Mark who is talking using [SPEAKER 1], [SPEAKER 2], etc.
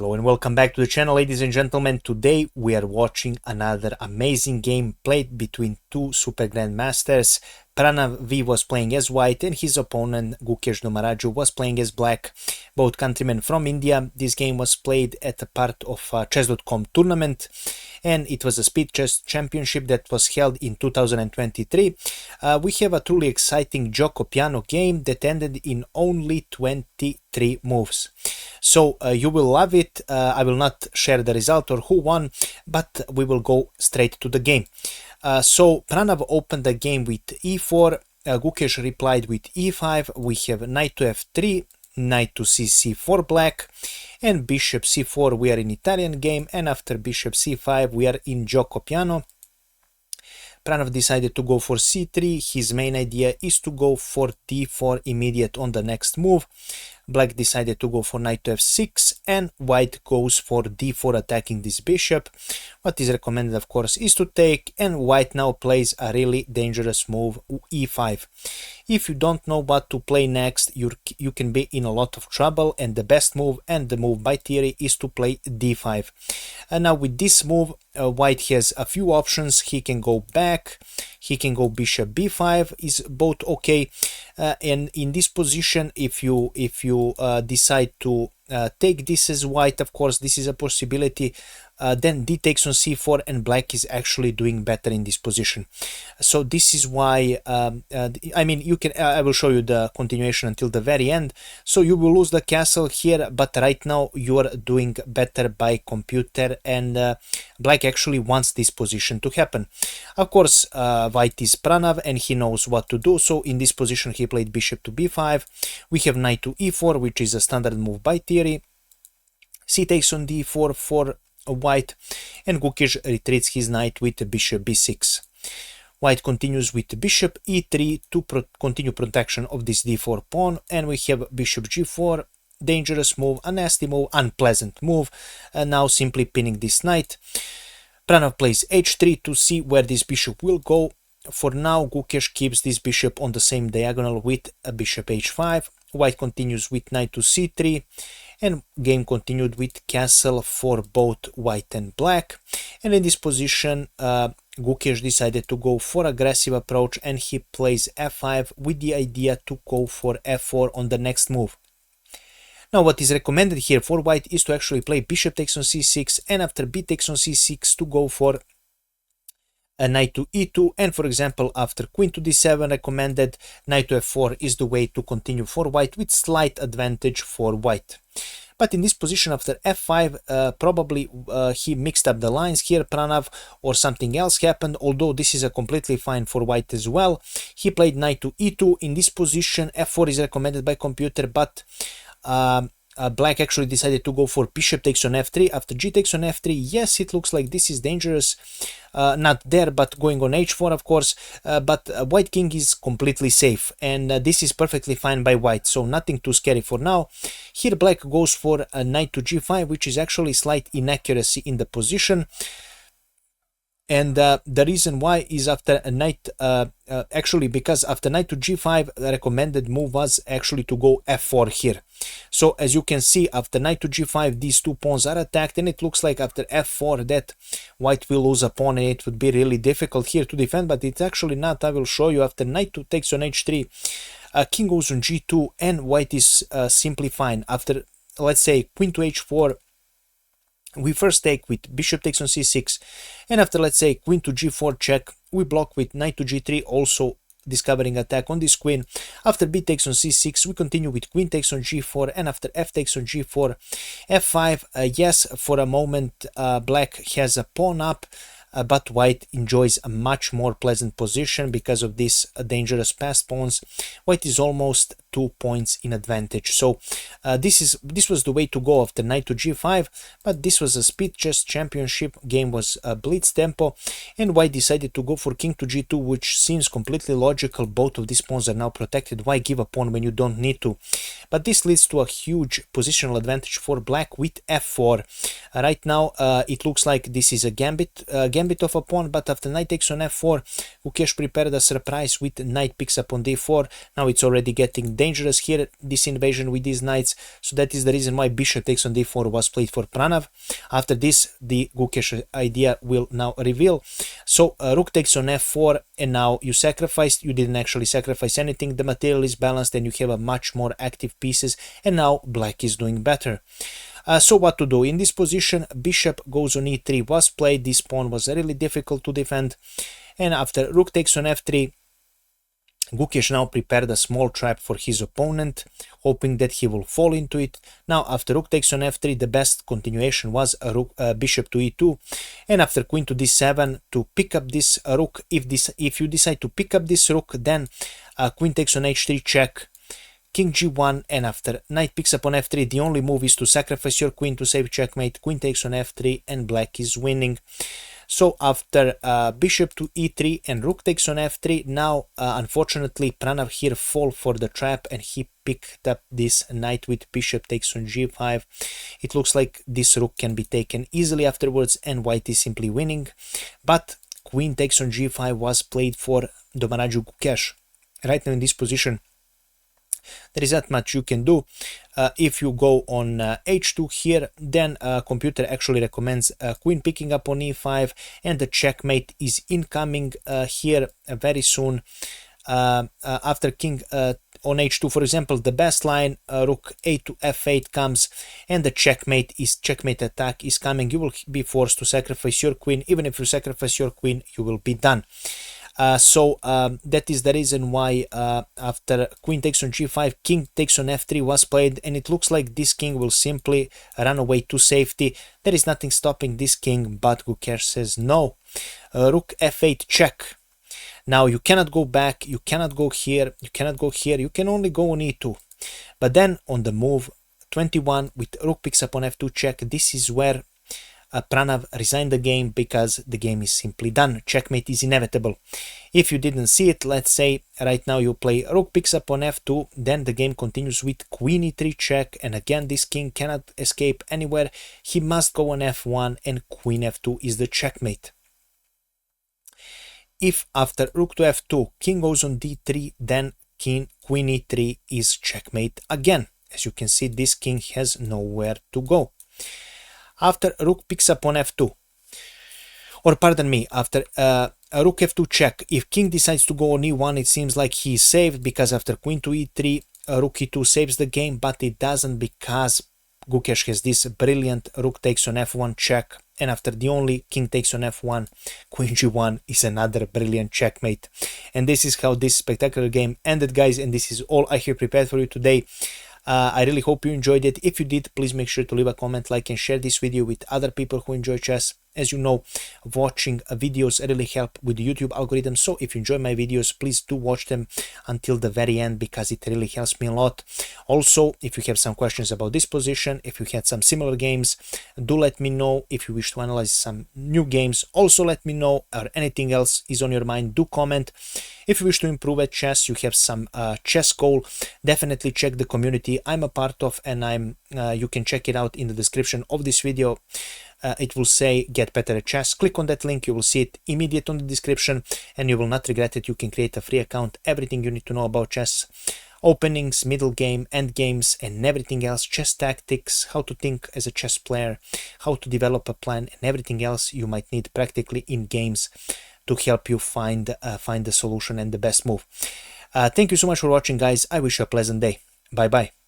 [SPEAKER 1] Hello and welcome back to the channel, ladies and gentlemen. Today we are watching another amazing game played between two super grandmasters. Pranav V was playing as white and his opponent Gukesh was playing as black, both countrymen from India. This game was played at a part of a chess.com tournament, and it was a speed chess championship that was held in 2023. We have a truly exciting gioco piano game that ended in only 23 moves. So you will love it. I will not share the result or who won, but we will go straight to the game. So Pranav opened the game with e4, Gukesh replied with e5. We have knight to f3, knight to c4 black, and bishop c4. We are in Italian game, and after bishop c5 we are in gioco piano. Pranav decided to go for c3. His main idea is to go for d4 immediate on the next move. Black decided to go for knight to f6, and white goes for d4 attacking this bishop. What is recommended, of course, is to take, and white now plays a really dangerous move, e5. If you don't know what to play next, you can be in a lot of trouble, and the best move and the move by theory is to play d5. And now with this move, white has a few options. He can go back, he can go bishop b5, is both okay. And in this position, if you decide to take this as white, of course this is a possibility. Then d takes on c4, and black is actually doing better in this position. So this is why I mean, you can I will show you the continuation until the very end. So you will lose the castle here, but right now you are doing better by computer, and black actually wants this position to happen. Of course, white is Pranav and he knows what to do. So in this position he played bishop to b5. We have knight to e4, which is a standard move by theory. C takes on d4 for white, and Gukesh retreats his knight with bishop b6. White continues with bishop e3 to continue protection of this d4 pawn, and we have bishop g4, dangerous move, a nasty move, unpleasant move, and now simply pinning this knight. Pranav plays h3 to see where this bishop will go. For now, Gukesh keeps this bishop on the same diagonal with a bishop h5. White continues with knight to c3, and game continued with castle for both white and black. And in this position, Gukesh decided to go for aggressive approach, and he plays f5 with the idea to go for f4 on the next move. Now what is recommended here for white is to actually play bishop takes on c6, and after b takes on c6 to go for a knight to e2, and for example after queen to d7 recommended, knight to f4 is the way to continue for white with slight advantage for white. But in this position after f5, probably he mixed up the lines here, Pranav, or something else happened, although this is a completely fine for white as well. He played knight to e2. In this position f4 is recommended by computer, but black actually decided to go for bishop takes on f3. After g takes on f3, yes, it looks like this is dangerous. Not there, but going on h4, of course. But white king is completely safe, and this is perfectly fine by white, so nothing too scary for now. Here black goes for a knight to g5, which is actually slight inaccuracy in the position. And the reason why is after a knight, actually because after knight to g5, the recommended move was actually to go f4 here. So as you can see, after knight to g5, these two pawns are attacked, and it looks like after f4 that white will lose a pawn, and it would be really difficult here to defend, but it's actually not. I will show you. After knight to takes on h3, king goes on g2, and white is simply fine. After, let's say, queen to h4, we first take with bishop takes on c6, and after, let's say, queen to g4 check, we block with knight to g3, also discovering attack on this queen. After b takes on c6, we continue with queen takes on g4, and after f takes on g4, f5, yes, for a moment black has a pawn up, but white enjoys a much more pleasant position because of these dangerous passed pawns. White is almost 2 points in advantage. So this was the way to go after knight to g5, but this was a speed chess championship. Game was blitz tempo, and white decided to go for king to g2, which seems completely logical. Both of these pawns are now protected. Why give a pawn when you don't need to? But this leads to a huge positional advantage for black with f4. Right now it looks like this is a gambit gambit of a pawn, but after knight takes on f4, Gukesh prepared a surprise with knight picks up on d4. Now it's already getting dangerous here, this invasion with these knights, so that is the reason why bishop takes on d4 was played for Pranav. After this, the Gukesh idea will now reveal. So rook takes on f4, and now you sacrificed. You didn't actually sacrifice anything. The material is balanced and you have a much more active pieces, and now black is doing better. So what to do in this position? Bishop goes on e3 was played. This pawn was really difficult to defend, and after rook takes on f3, Gukesh now prepared a small trap for his opponent, hoping that he will fall into it. Now after rook takes on f3, the best continuation was a bishop to e2, and after queen to d7 to pick up this rook. If you decide to pick up this rook, then queen takes on h3 check, king g1, and after knight picks up on f3, the only move is to sacrifice your queen to save checkmate. Queen takes on f3 and black is winning. So after bishop to e3 and rook takes on f3, now unfortunately Pranav here fall for the trap and he picked up this knight with bishop takes on g5. It looks like this rook can be taken easily afterwards and white is simply winning, but queen takes on g5 was played for Domaraju Gukesh. Right now in this position there is not much you can do. If you go on h2 here, then computer actually recommends queen picking up on e5, and the checkmate is incoming here very soon. After king on h2, for example, the best line, rook a to f8 comes, and the checkmate attack is coming. You will be forced to sacrifice your queen. Even if you sacrifice your queen, you will be done. So that is the reason why after queen takes on g5, king takes on f3 was played, and it looks like this king will simply run away to safety. There is nothing stopping this king, but Gukesh says no. Rook f8 check. Now you cannot go back, you cannot go here, you cannot go here, you can only go on e2. But then on the move 21 with rook picks up on f2 check, this is where Pranav resigned the game, because the game is simply done. Checkmate is inevitable. If you didn't see it, let's say right now you play rook picks up on f2, then the game continues with queen e3 check, and again this king cannot escape anywhere. He must go on f1, and queen f2 is the checkmate. If after rook to f2 king goes on d3, then queen e3 is checkmate again. As you can see, this king has nowhere to go. After rook picks up on f2, or pardon me, after rook f2 check, if king decides to go on e1, it seems like he is saved, because after queen to e3, rook e2 saves the game, but it doesn't, because Gukesh has this brilliant rook takes on f1 check, and after the only king takes on f1, queen g1 is another brilliant checkmate. And this is how this spectacular game ended, guys, and this is all I have prepared for you today. I really hope you enjoyed it. If you did, please make sure to leave a comment, like, and share this video with other people who enjoy chess. As you know, watching videos really help with the YouTube algorithm, so if you enjoy my videos, please do watch them until the very end, because it really helps me a lot. Also, if you have some questions about this position, if you had some similar games, do let me know. If you wish to analyze some new games, also let me know, or anything else is on your mind, do comment. If you wish to improve at chess, you have some chess goal, definitely check the community I'm a part of, and you can check it out in the description of this video. It will say get better at chess. Click on that link, you will see it immediate on the description, and you will not regret it. You can create a free account, everything you need to know about chess, openings, middle game, end games, and everything else, chess tactics, how to think as a chess player, how to develop a plan, and everything else you might need practically in games to help you find the solution and the best move. Thank you so much for watching, guys. I wish you a pleasant day. Bye bye.